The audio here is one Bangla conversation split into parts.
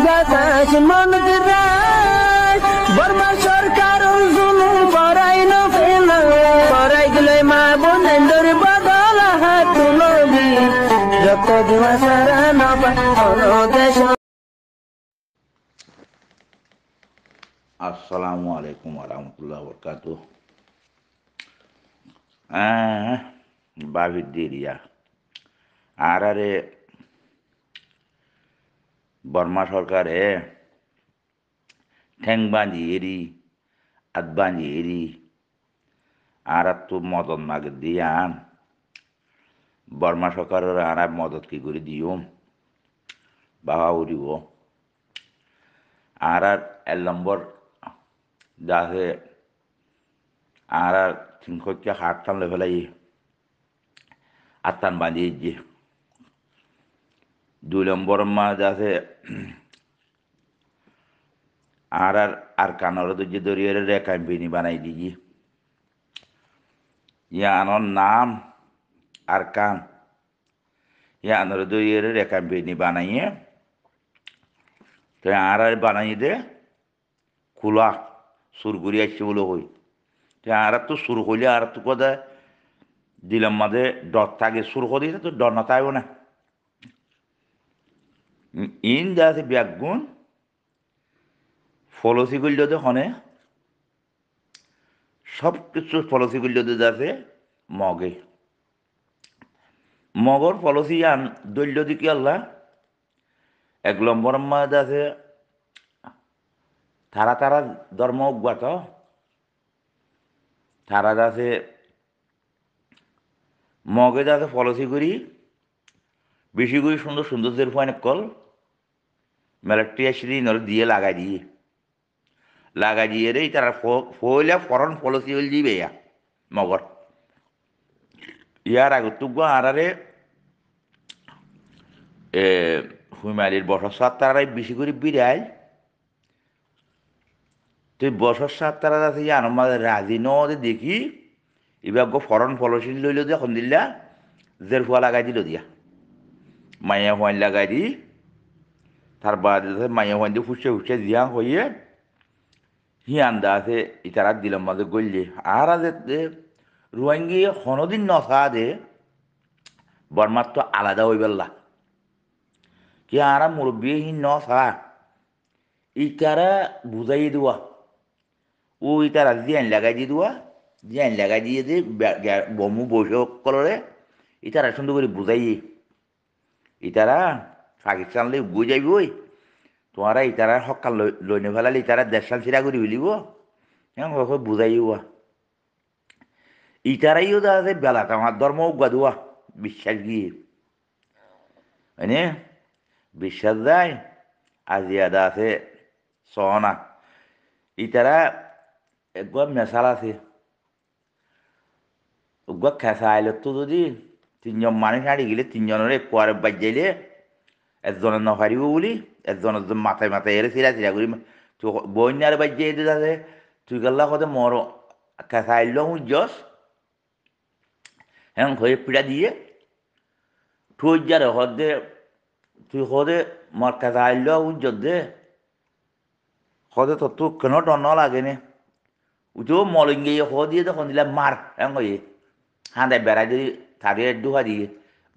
বাতাস মনত রায় বর্মা সরকার জুলুম করাই না ফেলা করাই গেলে মা বোনের বদল হাত তুলবি যত দিবা সারা না দেশ। আসসালামু আলাইকুম রহমতুল্লাহ বরকাত। বাবির দিরিয়া আরে বর্মা সরকারে ঠ্যাং বাঁধি এরি হাত বাঁধি এরি আর তো মদত মাগে দিয়ান বর্মা সরকারের আর মদত কি করে দিও বাবা উড়িব আর এক নম্বর যাতে আর তিনশো হাত টানলে ফেলাই আত্মান বাঁধিয়ে যে 2 নম্বর মা যাতে আর কানর যে দরিয়ে ক্যাম্পেনি বানাই দিই ইয়ানোর নাম আর কান ইয়ানোর দরিয়ে ক্যাম্পেনি বানাইয়ে তো আর বানাই দে খোলা সুর করে আসছে বলে হই তো আর তো সুর হইলে আর তো কথা দিলাম মাঝে ডর থাকে সুর করে তো ডর না থাকবে না ইন যাতে ব্যাগুন ফলসি করলে তো হনে সব কিছু ফলসি করলে তো যাতে মগে মগর ফলসি আন দৈল্য দিকে আল্লাহ 1 নম্বর মাঝে আছে তারা তারা ধর্ম অজ্ঞাত তারা যাতে মগে যাতে ফলসি করি বেশি করে সুন্দর সুন্দর যে ফাইন কল মেলাটি আসলে দিয়ে লাগাই দিয়ে রে তারা ফইলে ফরন ফলসি হল দিবে মগর ইয়ার আগে তুক আরে হুইমালির বছর সাত তারাই বেশি করে বিড়াই তুই বছর সাত তারা আছে আমাদের রাজি নদে দেখি এবার ফরন ফলসি লইল দিয়ে এখন দিল্লা জের ফুয়া লাগাই দিল দিয়া মাইয়া হুয়াইন লাগাই দি তার বাদে মাইয়া হুয়াইন দিয়ে ফুসে জিয়া হইয়ে হিয়ান্দা আছে ইতারা দিলাম মাঝে গললে আর রুয়াঙ্গি হনদিন নসা দে বর্মার তো আলাদা হয়ে বেললা কি আর মুরব্বী নসা ইতারা বুঝাই দেওয়া ও ইতারা জিয়ান লাগাই দিয়ে দিয়ে বমু বসে কলরে ইতারা সুন্দর করে বুঝাই ইতারা পাকিস্তান লই গই যাইব ওই তোমারা ইতারা সকাল লইনে ফেলালে ইতারা 1.5 সাল চিরা করে ফেলিব হ্যাঁ বুঝাইব ইতারাইও আছে বেলা আমার ধর্ম উগা দেওয়া বিশ্বাস গিয়ে মানে বিশ্বাস যায় আজিয়াদা আছে সহনা ইতারা একবার মেশাল আছে একবার খেসা আইল তো যদি 3 জন মানুষ হারিয়ে গেলে 3 জনের কোয়ারে বাজ যাইলে একজনের নফারিব বলি একজনের মাথায় এরে চিরা করি তুই বন্যার বাজ যাই আছে তুই গেল্লা কত মর খেসা আইল জস হ্যাঁ হয়ে পিড়া দিয়ে তুই যারে হদে তুই হদে মর খেসা আইল উজ্জ্বল দে হদে তো তুই কেন টন লাগে নে উঠেও মলঙ্গি হ দিয়ে তখন দিলে মার হ্যাঁ হয়ে হাঁদায় বেড়াই যদি থাকি ডুহা দিয়ে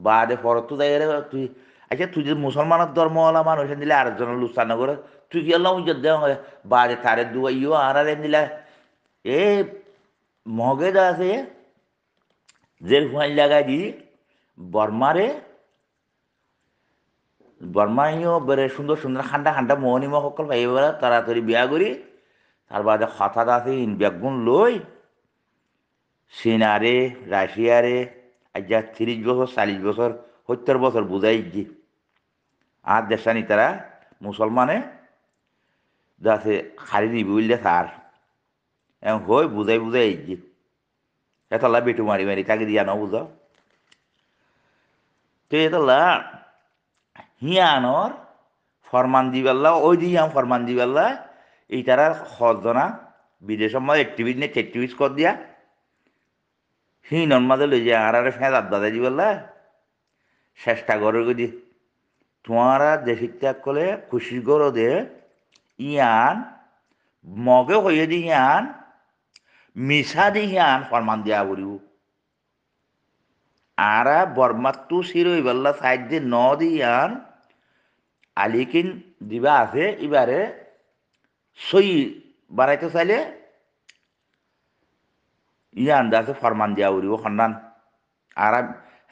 বা দে ফরত তো যাই তুই আচ্ছা তুই যদি মুসলমানের ধর্মওয়ালা মানুষ দিলে আরেকজনের লুসান করে তুই কি আল্লাহ উজ্জ্বল দে বা দে তারে দুয়াইও আর দিলে এ মগে দা আছে জেল ফুয়াইন লাগাই দি বর্মাইও বেড়ে সুন্দর সুন্দর খান্ডা মোহনী সকল পাই বেড়া তাড়াতাড়ি বিয়া করি তার বাদে হঠাৎ আছে ইন বেগুন লই চীনারে রাশিয়ারে আজ 30 বছর 40 বছর 70 বছর বুঝাই যে আর দেশানি তারা মুসলমানে যাতে খালি দিবি বললে তার এখন হই বুঝাই যে এতলা বেটু মারি তাকে দিয়া ন বুঝ তো এতলা হিয়ানর ফরমান দিবেল্লা ওই দিয়ে ফরমান দিবেল্লা এই তারা হজনা বিদেশের মধ্যে একটিভিস কর দিয়া হিনর মাঝে লই যে আর ফেঁদার দাদা দিবেল্লা চেষ্টা করে যদি তোমারা দেশিক ত্যাগ করলে খুশি করো দে ইয়ান মগে হয়ে দি ইয়ান মিশা দি ইয়ান ফরমান দিয়া বলিব আরা বর্মাত্তু শিরোই বল্লা সাইড দিয়ে ন দি ইয়ান আলিকিন দিবা আছে এবারে সই বানাইতে চাইলে ইয়ান দাসে ফরমান দিয়া উড়িব সন্ধান আরা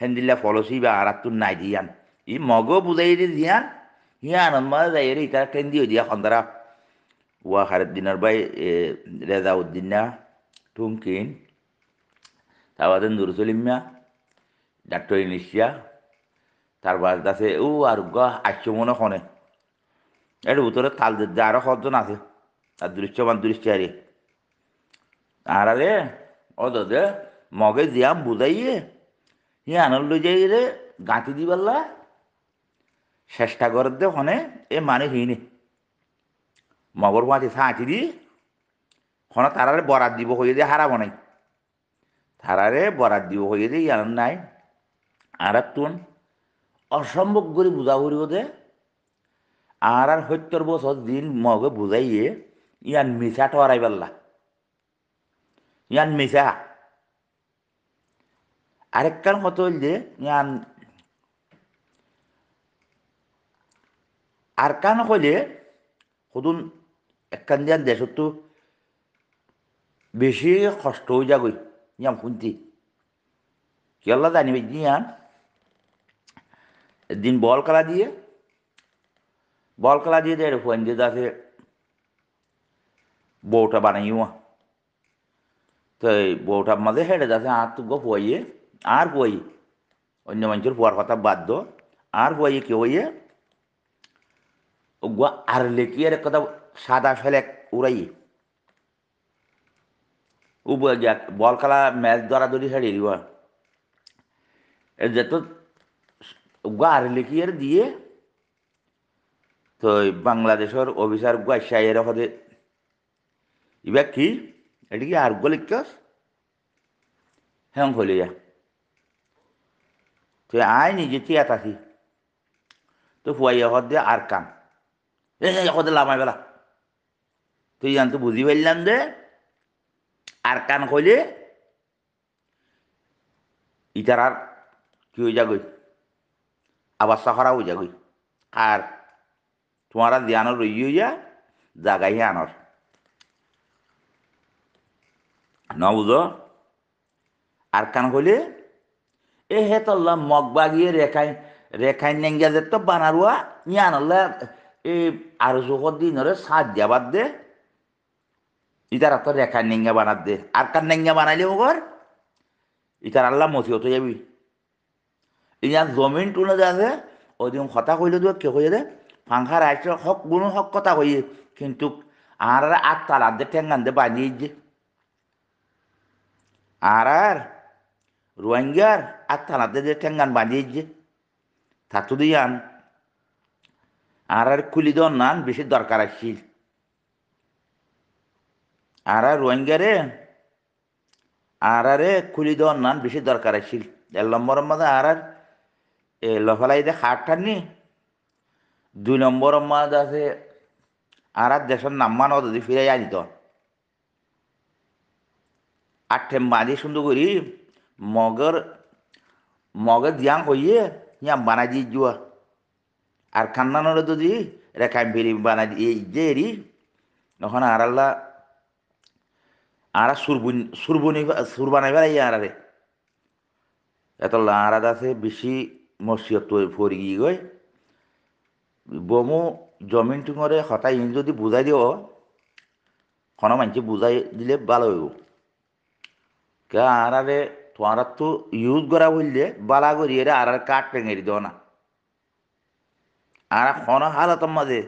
হেন্দিল্লা ফলসি বা আর তুন নাই দিয়ান ই মগ বুঝাই দি দিয়ান ইয়ান মানে যাই রে ইটা ট্রেন দিয়ে দিয়া সন্দারা ওয়া খারের দিনের বাই রেজা উদ্দিন না টুমকিন তাবাদেন নুরুসলিমিয়া ডাক্তার ইনিশিয়া তারপর দাসে ও আর গা আসছে মনে খনে এর ভিতরে তাল দিতে আরো কতজন আছে আর দৃশ্যমান দৃষ্টি আর রে ও দে মগে দিয়াম বুঝাইয়ে আনন্দ লই যাই রে গাঁতি দিবাল্লা চেষ্টা কর দে হনে এ মানে হিনে মগর মাটি সাঁচি দি হনে তারারে বরাত দিব হয়ে দিয়ে হারাব নাই তারারে বরাত দিব হয়ে দিয়ে আনন্দ নাই আর তুন অসম্ভব করে বুঝা করিব দে আর ৭০ বছর দিন মগে বুঝাইয়ে ইয়ান মিছা টরাই পারলা ইয়ান মিছা আরেকখান কত হইল যে ইয়ান আর কান কইলে সদুন একখান দিয়ান দেশত বেশি কষ্ট হয়ে যাগই ইয়াম শুনছি কেলা জানিবে ইয়ান দিন বল খেলা দিয়ে দেয় ফুয়ান দিয়ে আছে বউটা বানাইও তো বউটার মাঝে হেঁটে যাচ্ছে আর তো গো ফুয়াইয়ে আর ফুয়াই অন্য মানুষের ফুয়ার কথা বাধ্য আর ফুয়াইয়ে কেউ হইয়ে আর লেখি আর কথা সাদা ফেলে উড়াইয়ে বল খেলা ম্যাচ ধরাধরি হেঁটে দিব যেত আর লেখি আর দিয়ে তো বাংলাদেশের অফিসার গুয়াশাইয়ের হদে ইবা কি এটি কি আর লিখছস হ্যাঁ হলিয়া তো আয় নিজে টিয়াত আছি তো ফুয়াইয়া হদ দে আর কান হদে লামাই বেলা তুই জানতো বুঝি পারলাম দে আর কান কইলে ইটার আর কি হয়ে যাগই আবার সাহারা হয়ে যাগই আর তোমারা ধ্যানর রই হইয়া জাগাই আনর ন বুঝো আর কান কইলে এ হে তল্লা মগ বাগিয়ে রেখাই নেঙ্গা যে তো বানারুয়া ইয়ান হল্লা এই আর জোকর দিনরে সাত যাবার দে ইটার তো রেখাই নেঙ্গা বানার দে আর কান নেঙ্গা বানাইলে ওগর ইটার আল্লাহ মসিহত যাবি ইয়ার জমিন টুনে যাচ্ছে ওই দিন কথা কইলে তো কে কইলে দে পাংখার আইসে হক গুণ হক কথা কইয়ে কিন্তু আর আট তালার দে ঠেঙ্গান দে বানিয়ে যে আর রোহিঙ্গার আর থানাতে যে ঠেঙ্গান বাঁধিয়েছে থাকতো দিয়ান আর খুলি দেওয়ার নান বেশি দরকার আসছিল আর রোহিঙ্গারে আর খুলি দেওয়ার নান বেশি দরকার আসছিল ১ নম্বরের মধ্যে আর লফালাই দে খাটটার নি ২ নম্বরের মধ্যে আছে আর দেশের নাম্মান যদি ফিরাই আনিত আর ঠেম বাঁধি সুন্দর করি মগের দিয়াং হইয়ে ইয়াম বানাই দিয়ে যোৱা আর খান্নানোর যদি রেখাই ফেরি বানাই দিয়ে যে এরি তখন আর আল্লাহ আর সুর বানাই ফেলাই আর এত আরাদ আছে বেশি মসিয়ত পড়ি গিয়ে গই বমু জমিন টুঙরে হঠাৎ যদি বুঝাই দিও কোনো মানুষ বুঝাই দিলে ভালো হইব কে আরে তোমার তো ইউজ করা বললে বালা করি এর আর কাঠ টেঙে দিও না আর কোনো হালতের মাঝে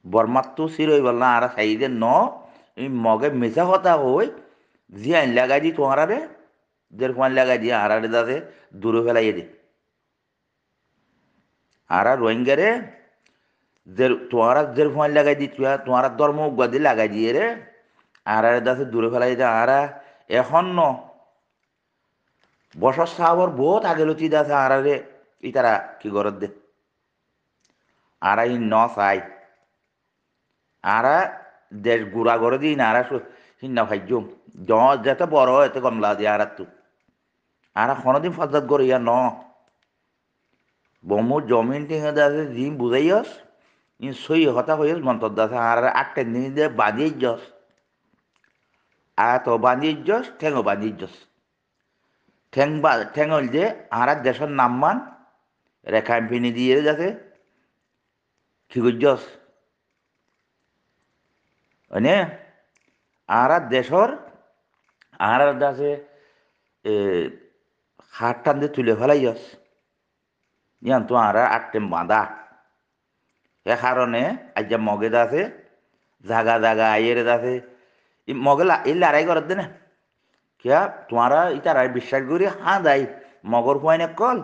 বর্মার তো চিরই বল না আর সাইডে ন এই মগে মেশা কথা হই জিয়ান লাগাই দি তোমার আরে ১.৫ মাইল লাগাই দিয়ে আর দাসে দূরে ফেলাইয়ে দে আর রোহিঙ্গারে তোমার ১.৫ মাইল লাগাই দি তোমার ধর্ম উগাদি লাগাই দিয়ে রে আর দাসে দূরে ফেলাই দে আর এখন ন বছর সাবর বহুত আগে লতি দাসে আর ইতারা কি গরত দে আরা ই ন চাই আরা দেশ গুড়া করে দিন আরা হিন্না ভাইজুম যেতে বড় এতে কমলা দিয়ে আর তো আরা কোনোদিন ফজাত করে ইয়া ন বমু জমিন টিঙে দাসে জিম বুঝাইয়স ইন সই হতা হইস মন্তর দাসে আর আটটা দিন দিয়ে বাঁধিয়ে যস আর তো বাঁধিয়ে যস ঠেঙো বাঁধিয়ে যস ঠেং হল যে আর দেশের নাম মান রেখা এমপিনি দিয়ে যাতে কি করছস মানে আর দেশর আর দাসে হাত টান দিয়ে তুলে ফেলাইছস ইয়ান তো আর আটটে বাঁধা এ কারণে আজ যে মগেদ আছে জাগা জাগা আইয়ের আছে মগে এই লড়াই করার দে না কিয়া তোমারা ইতার বিশ্বাস করি হ্যাঁ দাই মগর খুয়াইনে কল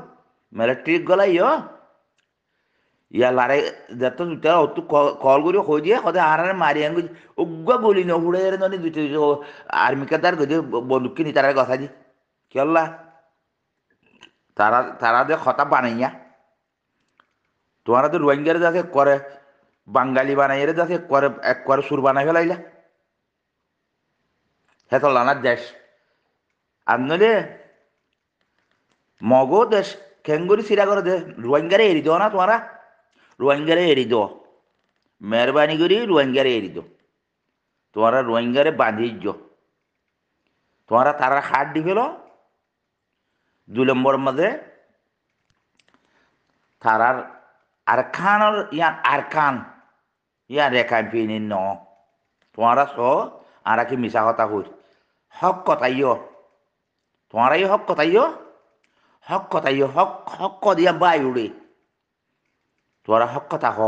মেলে ট্রিক গলাই ইয়া লড়াই যত দুটা অত কল করি কই দিয়ে সদায় আর মারি আন উগ্র গলি ন হুড়ে ননি দুইটা আর্মি কাতার গদি বন্দুক কিনি তারা কথা দি কেল্লা তারা তারা দে খতা বানাইয়া তোমারা তো রোহিঙ্গারে যাতে করে বাঙালি বানাইয়ের যাতে করে এক করে সুর বানাই ফেলাইলা হে তো লানার দেশ আর নইলে মগো দেশ খেঙ্গুরি সিরা করে দে রোহিঙ্গারে এড়ি দাও না তোমারা রোহিঙ্গারে এড়ি দাও মেহরবানি করি রোহিঙ্গারে এড়ি দাও তোমারা রোহিঙ্গারে বাঁধিয়ে তোমারা তারা হাত দি ফেলো 2 নম্বর মধ্যে তারার আরখানর ইয়ান আরখান ইয়ান রেখা পিনি ন তোমারা আর কি মিশা কথা কই হক কথাইও তোমারাই হক কথাইও হক কথাইও হক হক দিয়া বাই উড়ে তোরা হক কথা হ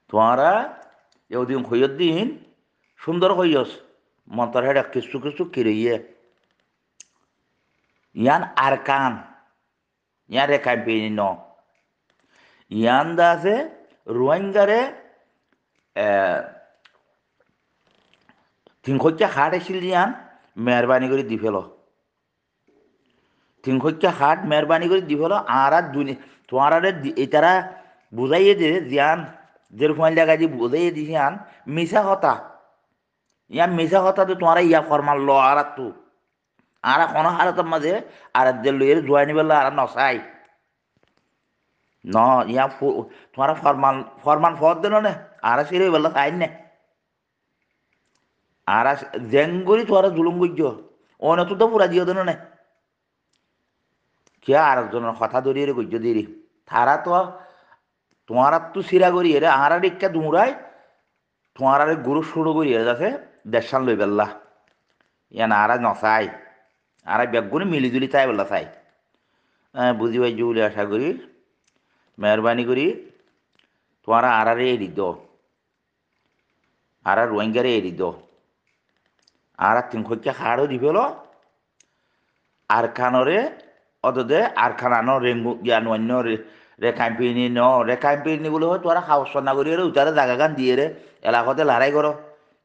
তোরা এদিন হইয়র দিন সুন্দর হইয়স মন্তর হেড কিছু কিছু কিরইয়ে ইয়ান আরকান ইয়ান রেখা পিনি ন ইয়ান দাসে রোহিঙ্গারে তিনশো হাট আছিল ইয়ান মেহরবানি করে দি ফেলো 300 হাট মেহরবানি করে দি ফেলো আর তোমার এটারা বুঝাইয়ে দে জিয়ান যে ফোন লাগা যে বুঝাইয়ে দিছি আন মিশা কথা ইয়ান মিশা কথা তো তোমার ইয়া ফরমাল ল আর তো আর কোনো হালতের মাঝে আর যে লইয়ের জোয়াই নিবেলা আর নসাই ন ইয়া তোমার ফরমান ফরমান ফর দিল না আর সিরে বেলা চাই না আর জেঙ্গুরি তোরা জুলুম গুজ্জ অনে তো পুরা দিও দেন না কে আর একজনের কথা ধরিয়ে গুজ্জ দিরি তারা তো তোমার তো সিরা করি এরে আর একটা দুমরাই তোমার গুরু শুরু করি এর যাতে দেশান লই বেল্লা ইয়ান আর নসাই আর বেগুনি মিলিজুলি চাই বেলা চাই বুঝি পাই বলে আশা করি মেহরবানি করি তোমার আর এড়ি দো আর রোহিঙ্গারে এড়ি দো আর 300 হাড়ও দি ফেলো আর খানরে অদে আর খানানো রেঙ্গু জ্ঞান অন্য রেখাই পিনি ন রেখাই পিনি বলে হয় তোরা হাউস না করি উতারে জায়গা গান দিয়ে রে এলাকাতে লড়াই করো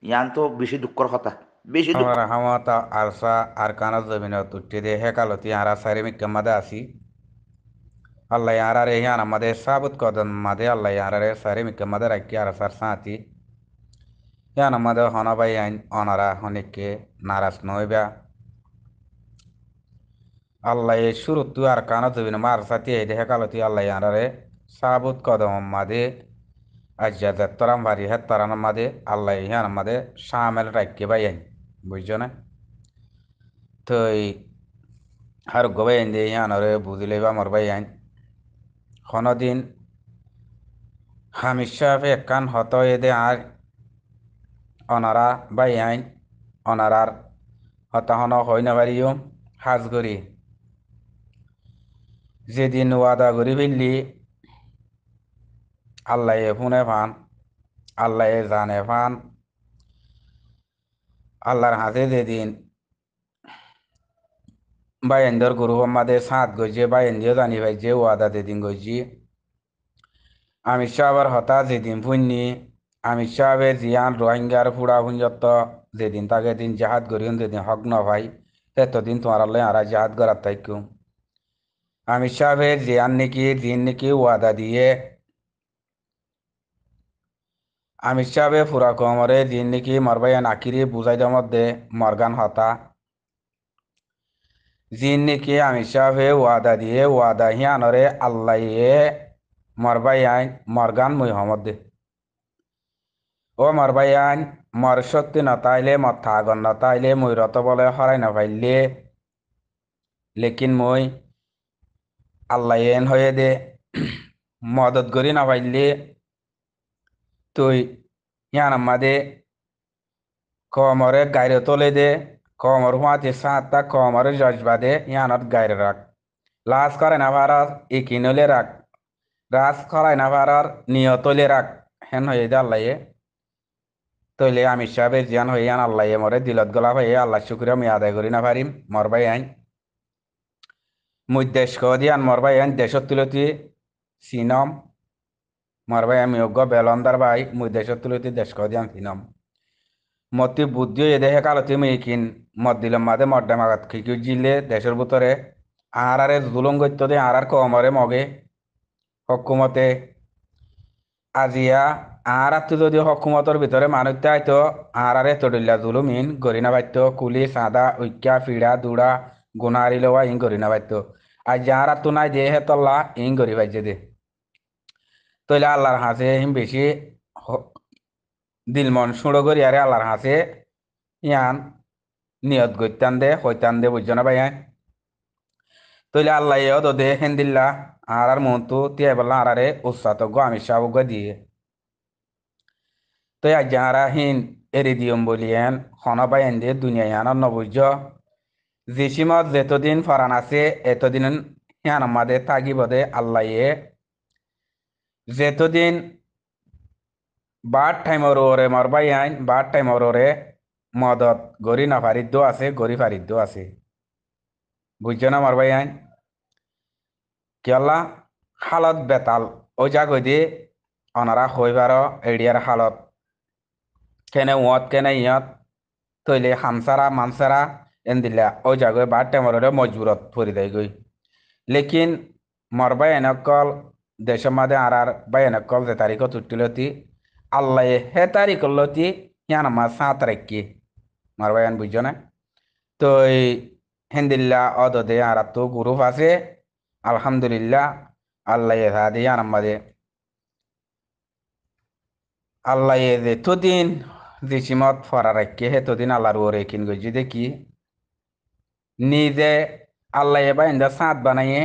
ইয়ান তো বেশি দুঃখর কথা বেশি দুঃখ হামাতা আরসা আর কানা জমিন তুটি দে হেকালতি আরা সারি মিক্কামাদে আসি আল্লাহ আরারে হিয়ান আমাদের সাবুত কদন মাদে আল্লাহ আরারে সারি মিক্কামাদে রাখি আরসার সাথী হিয়ান আমাদের হনবাই আইন অনারা হনিকে নারাজ নইবা আল্লাহ শুরুতু আর কানা জমিন মার সাথী এই দেহে কালতি আল্লাহ আরারে সাবুত কদম মাদে আজ্জা তরাম ভারি হেত তরান মাদে আল্লাহ হিয়ান আমাদের সামেল রাখি বাই আইন বুঝছো না তো আর গবাই আইন দিয়ে হিয়ানরে বুঝিলে বা মরবাই আইন কোনোদিন হামিশা একখান হত এদে আর অনারা বাই আইন অনারার হতাহন হই না পারিও হাজ করি যেদিন ওয়াদা করি ফেললি আল্লাহ শুনে ফান আল্লাহ জানে ফান আল্লাহর হাতে যেদিন বাইন্দর গুরু মাদে সাত গজে বাইন্দিও জানি ভাই যে ওয়াদা যেদিন গজি আমি সাবার হতা যেদিন ফুননি আমি সাহেবের জিয়ান রোহিঙ্গার ফুড়া ফুঞ্জত যেদিন তাকে দিন জাহাজ করিও যেদিন হক ন ভাই এতদিন তোমার আল্লাহ আরা জাহাজ করার থাকুম আমি সাহেবের জিয়ান নাকি দিন নাকি ওয়াদা দিয়ে আমি সাবে ফুরা কমরে দিন নাকি মরবাইয়ান আকিরি বুঝাই দেওয়ার মধ্যে মরগান হতা জিন নাকি আমি সাবে ওয়াদা দিয়ে ওয়াদা হিয়ানরে আল্লাহ মরবাইয়ান মরগান মুহম্মদ ও মরবাইয়ান মর সত্যি নতাইলে মর থাগন নতাইলে মুই রত বলে হরাই না পাইলে লেকিন মুই আল্লাহ এন হয়ে দে মদত করি না পাইলে তুই ইয়ান আমাদে কমরে গাইরে তোলে দে কমর হুয়াতে সাতটা কমরে জজবা দে ইয়ানত গাইরে রাখ লাজ করে না পারার ইকিনলে রাখ রাজ করাই না পারার নিয়তলে রাখ হেন হয়ে দে আল্লাহ তইলে আমি সাহেবের জিয়ান হয়ে আন আল্লাহ মরে দিলত গলা হয়ে আল্লাহ শুক্রিয়া আমি আদায় করি না পারিম মরবাই আইন মুই দেশ দিয়ান মরবাই আইন দেশত তুলতি সিনম মরবাই আমি অজ্ঞ বেলন্দার ভাই মুই দেশত তুলতি দেশ দিয়ান সিনম মতি বুদ্ধি এ দেহে কালতি মুই কিন মত দিলাম মাদে মড্ডা মাগাত খিকি জিলে দেশের ভিতরে আহারে জুলুম গত্য দে আহার কমরে মগে হকুমতে আজিয়া আহারাতু যদি হকুমতর ভিতরে মানুষ আইতো আহারে তডিল্লা জুলুমিন গরিনা বাইত কুলি সাদা ঐক্যা ফিড়া দুড়া গুনারি লওয়া ইন গরিনা বাইত আর যাহারাতু নাই দে হে তল্লা ইন গরি বাইজে দে তইলে আল্লাহর হাসে হিম বেশি দিল মন সুড়ো করি আরে আল্লাহর হাসে ইয়ান নিয়ত গইতান দে হইতান দে বুঝছো না ভাই তইলে আল্লাহ ইয়দ দে হেন্দিল্লা আর মন্তু তিয়া বললা আরে উৎসাত গো আমি সাবুগ দিয়ে তো আজ যাহারা হিন এরি দিয়ম বলিয়েন হন বাইন দিয়ে দুনিয়া ইয়ান নবুঝ জিসিমত যেতদিন ফরান আছে এতদিন হিয়ান আমাদের থাকিবদে আল্লাহ যেতদিন বাট টাইমর ওরে মরবাই আইন বাট টাইমর ওরে মদত গরি না ফারিদ্দ আছে গরি ফারিদ্দ আছে বুঝছো না মরবাই আইন কিয়লা হালত বেতাল ও জাগৈ দিয়ে অনারা হইবার এডিয়ার হালত কেনে উঁত কেনে ইয়ত তৈলে হামসারা মানসারা এন দিলা ও জাগৈ বাট টাইমরে মজবুরত ফরি দেয় গই লেকিন মরবাই এনেকল দেশের মাঝে আর বাই এনেকল যে তারিখ তুটিলতি আল্লাহ হে তারিখ লতি ইয়ান আমার 7 তারিখ মরবাই আন বুঝছো না তো হেন্দিল্লা অদদে আর তো গ্রুপ আছে আলহামদুলিল্লাহ আল্লাহ হাদি ইয়ান আমাদের আল্লাহ যে তোদিন জিসিমত ফরা রাখে হে তোদিন আল্লাহর ওরে কিন গই দেখি নিজে আল্লাহ বাইন্দা সাত বানাইয়ে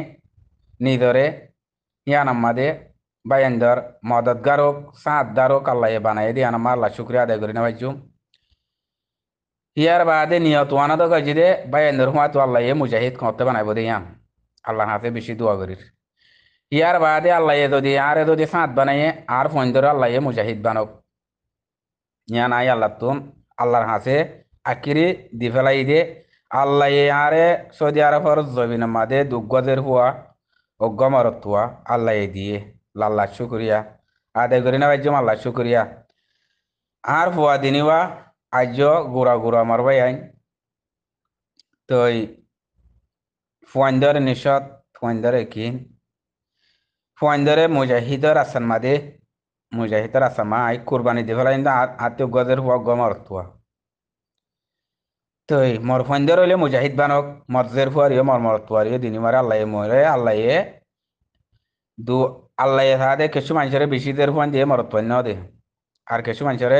নিজরে ইয়ান আমাদের বাইন্দর মদতগারক সাত দারক আল্লাহ বানাই দিয়ে আনামা আল্লাহ শুক্রিয়া আদায় করি না ভাইজু ইয়ার বাদে নিয়ত ওয়ানা তো গাজি দে বাইন্দর হুয়া তো আল্লাহ মুজাহিদ করতে বানাইব দে ইয়ান আল্লাহ হাতে বেশি দোয়া করির ইয়ার বাদে আল্লাহ যদি সাত বানাইয়ে আর ফোন ধরে আল্লাহ মুজাহিদ বানক ইয়ান আই আল্লাহ তুন আল্লাহর হাসে আকিরি দি ফেলাই দে আল্লাহ আরে সৌদি আরবর জবিন মাদে দুগদের হুয়া অজ্ঞ মরত হুয়া আল্লাহ দিয়ে লাল্লা শুক্রিয়া আদায় করি না ভাইজম আল্লাহ শুক্রিয়া আর হুয়া দিনিবা আজ গুড়া গুড়া মারবাই আইন তো ফুয়াইন্দর নিশত ফুয়াইন্দর কিন ফুয়াইন্দরে মুজাহিদর আসান মাদে মুজাহিদর আসান মা আই কুরবানি দি ফেলাই আত্মীয় গদের হুয়া অজ্ঞ মরত হুয়া তো মর ফুয়াইন্দর হইলে মুজাহিদ বানক মরজের ফুয়ারিও মরমরত ফুয়ারিও দিনি মারে আল্লাহ মরে আল্লাহ দু আল্লাহ সাদে কিছু মানুষের বেশি দের ফুয়ান দিয়ে মরত্বান্য দে আর কিছু মানুষের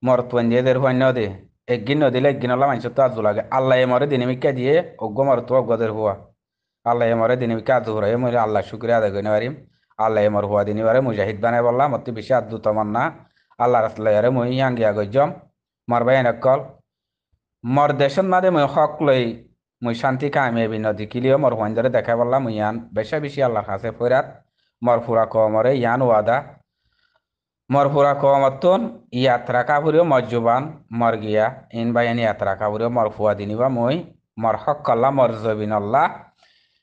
মরত্বান দিয়ে দের ফুয়ান্য দে একদিন নদিলে একদিন আল্লাহ মানুষের তো আজু লাগে আল্লাহ মরে দিনিমিকা দিয়ে অজ্ঞ মরত্ব অজ্ঞদের হুয়া আল্লাহ মরে দিনিমিকা আজু হরাই মই আল্লাহ শুক্রিয়া আদায় করে পারিম আল্লাহ মর হুয়া দিনিবারে মুজাহিদ বানাই বললাম মতো বেশি আদু তমান্না আল্লাহ রাসলাইয়ারে মই ইয়াঙ্গিয়া গজ্জম মরবাই এনেকল মর দেশত মাদে মই হক লই মই শান্তি কামিয়াবি নদী কিলিও মর হুয়ান ধরে দেখা বললাম ইয়ান বেশা বেশি আল্লাহর কাছে ফেরাত মরফুরা কমরে ইয়ান ওয়াদা মরফুরা কমতন ইয়াত্রা কাবুরিও মজ্জুবান মর গিয়া ইন বাইন ইয়াত্রা কাবুরিও মরফুয়া দিনিবা মই মর হক কল্লা মর জবিন আল্লাহ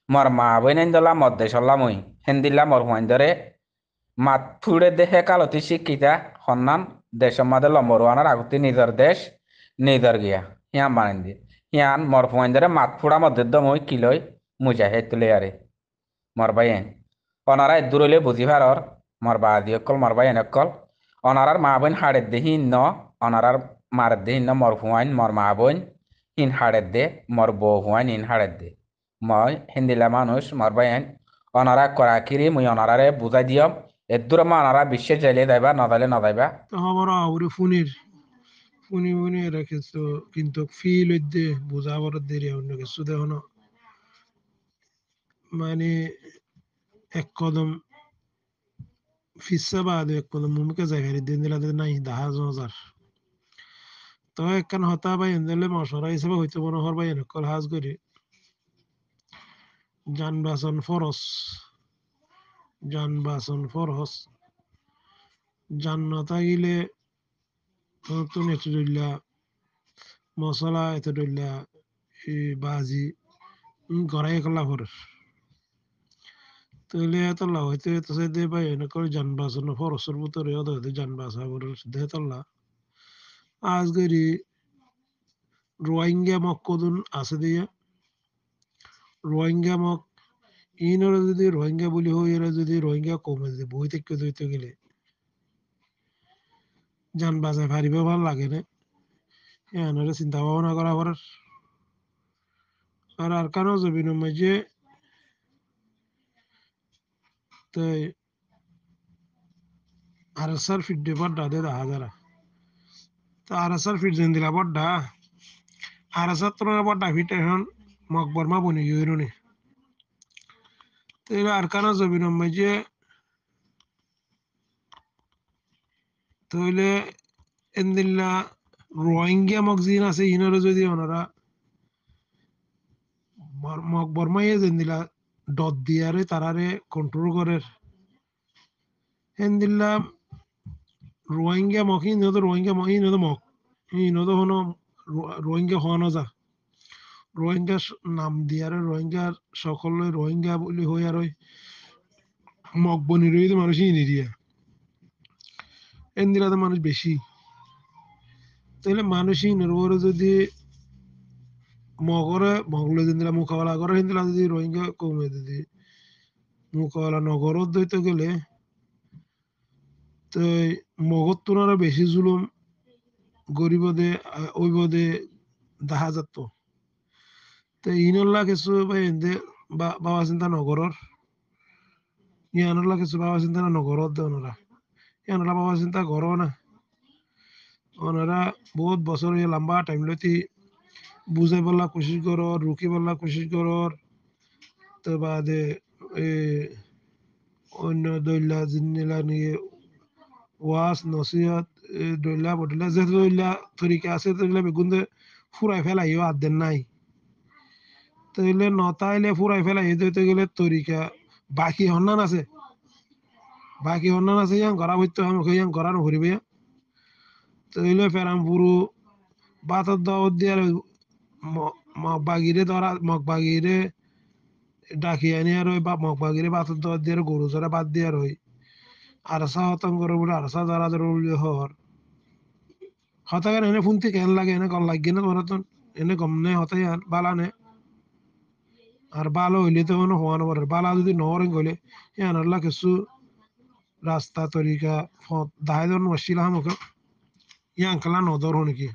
মর মা বইনাইন দলা মর দেশ আল্লাহ মই হেন্দিল্লা মর হুয়াইন ধরে মাত ফুড়ে দেহে কালতি শিক্ষিতা সন্নান দেশের মাদে লম্বরওয়ানার আগতি নিজের দেশ নিজের গিয়া হিয়ান বানাইন দি হিয়ান মর হুয়াইন ধরে মাত ফুড়া মধ্যে মই কিলই মুজাহিদ তুলে আরে মর বাইন অনারা দূরলে বুঝি ভারর মর বাদি অকল মর বাই এনেকল অনারার মা বোন হাড়ের দে হিন ন অনারার মারের দে হিন ন মর হুয়াইন মর মা বোন হিন হাড়ের দে মর বউ হুয়াইন হিন হাড়ের দে মই হিন্দিলা মানুষ মর বাইন অনারা করা কিরি মুই অনারারে বুঝাই দিয়ম এর দূরে মা অনারা বিশ্বে যাইলে যাইবা না যাইলে না যাইবা তো খবর আউরে ফুনি ফুনি রেখেছো কিন্তু ফিল হইতে বোঝা বড় দেরি অন্য কিছু দেখুন মানে এক কদম ফিসা বাদ এক কদম মুমিকে জায়গায় দিন দিলা নাই 10,000 তো একখান হতা ভাই এনদেলে মশরা হিসেবে হইতে মনে হর ভাই এনকল হাজ করি যান বাসন ফরস জান্নাত গিলে নতুন এত দইলা মশলা এত দইলা বাজি গড়াই কলা ফরস তাহলে এত লা হইতে তো সে দে ভাই এনকল যান বাসন ফরসের ভিতরে অত যান বাসা ফরস দেহতল্লা আজ করি রোহিঙ্গা মক্কদুন আছে দিয়ে রোহিঙ্গা মক ইনরা যদি রোহিঙ্গা বলি হয় এরা যদি রোহিঙ্গা কমে যদি বই থেকে দইতে গেলে যান বাজায় পারিব ভাল লাগে না এনারা চিন্তা ভাবনা করা করার আর কেন যাবি না মাঝে তাই আরসার ফিট দে বড্ডা দে 10,000 তো আরসার ফিট দেন দিলা বড্ডা আরসার তো বড্ডা ফিট এখন মকবর মা বনি গইরুনি তো এরা আর কেন যাবি না মাঝে তাহলে এনদিল্লা রোহিঙ্গা মকজিন আছে ইনারা যদি ওনারা বর্মাইয়ে যেন দিলা ডট দিয়ারে তারারে কন্ট্রোল করে হেন দিল্লা রোহিঙ্গা মক ইনতো রোহিঙ্গা মক ইনতো মক ইনতো হনো রোহিঙ্গা হওয়ানো যা রোহিঙ্গা নাম দিয়ারে রোহিঙ্গা সকলে রোহিঙ্গা বলি হই আর ওই মক বনি রইতে মানুষ ইনি দিয়া এন দিলাতে মানুষ বেশি তাহলে মানুষ ইনের ওরে যদি মগরে মগলে দিন দিলা মোকাবেলা করে হিন দিলা যদি রোহিঙ্গা কমে যদি মোকাবেলা নগরত দইতে গেলে তো মগত তোনারা বেশি জুলুম গরিবদে ওইবদে দেখা যেত তো ইনল্লা কিছু ভাই এনদে বাবা চিন্তা নগরর ইয়ানল্লা কিছু বাবা চিন্তা না নগরত দে ওনারা ইয়ানল্লা বাবা চিন্তা করো না ওনারা বহুত বছর লম্বা টাইম লইতে বুঝাই বললা কোশিশ কর রুকি বললা কোশিশ কর তো বাদে অন্য দৈলা জিনিলা নিয়ে ওয়াস নসিহত দৈলা বদলা যে দৈলা তরিকা আছে দৈলা বেগুন ফুরাই ফেলাইও আদেন নাই তাইলে নতাইলে ফুরাই ফেলাই দিতে গেলে তরিকা বাকি হন্নান আছে ইয়াং গড়া বইতে আমাকে ইয়াং গড়া নকরিবে তাইলে ফেরাম পুরো বাতর দাওয়াত দিয়ার মগ বাগিরে ডাকি আনি আর ওই মগ বাগিরে বাতর দাওয়াত দিয়ার গরু চড়া বাদ দিয়ার ওই আরসা হতম করে বলে আরসা যারা হর হতাগান এনে ফুনতে কেন লাগে এনে গল লাগে না তোরা তো এনে গম নে হতাই বালা নে আর বালো হইলে তো মানে হওয়ানো পারে বালা যদি নরেন গলে আনাল্লা কিছু রাস্তা তরিকা দায় ধরুন বসছিলাম ওকে ইয়াঙ্কলা নদর নাকি